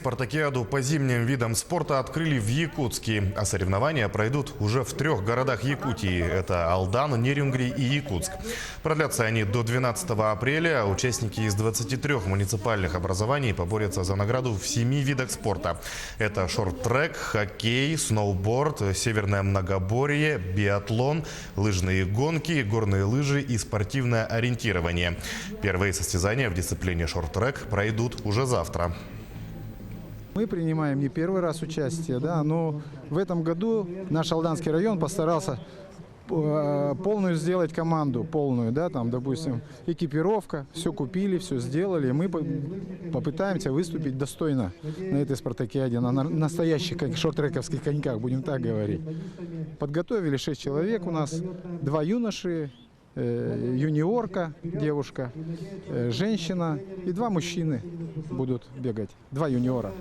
Спартакиаду по зимним видам спорта открыли в Якутске, а соревнования пройдут уже в 3 городах Якутии. Это Алдан, Нерюнгри и Якутск. Продлятся они до 12 апреля. Участники из 23 муниципальных образований поборются за награду в 7 видах спорта. Это шорт-трек, хоккей, сноуборд, северное многоборье, биатлон, лыжные гонки, горные лыжи и спортивное ориентирование. Первые состязания в дисциплине шорт-трек пройдут уже завтра. Мы принимаем не первый раз участие, да, но в этом году наш Алданский район постарался полную сделать команду, полную, да, там, допустим, экипировка, все купили, все сделали. Мы попытаемся выступить достойно на этой спартакиаде, на настоящих шорт-трековских коньках, будем так говорить. Подготовили 6 человек у нас, 2 юноши, юниорка, девушка, женщина и 2 мужчины будут бегать, 2 юниора.